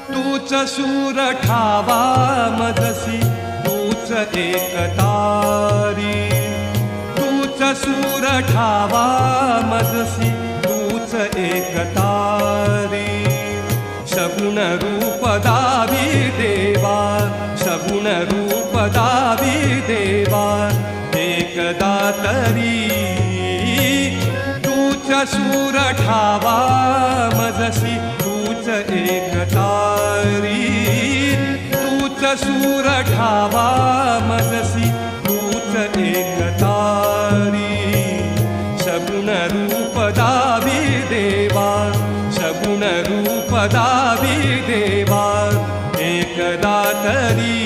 तूच सूर ठावा मजसी तूच एकतारी, तूच सूर ठावा मजसी तूच एकतारी। सगुण रूप दावी देवा, सगुण रूप दावी देवा, एकदा तरी तूच सूर ठावा मजसी तूच एकतारी, तूच सूर ठावा मजसी तूच एकतारी। सगुण रूप दावी देवा, सगुण रूप दावी देवा, एकदा तरी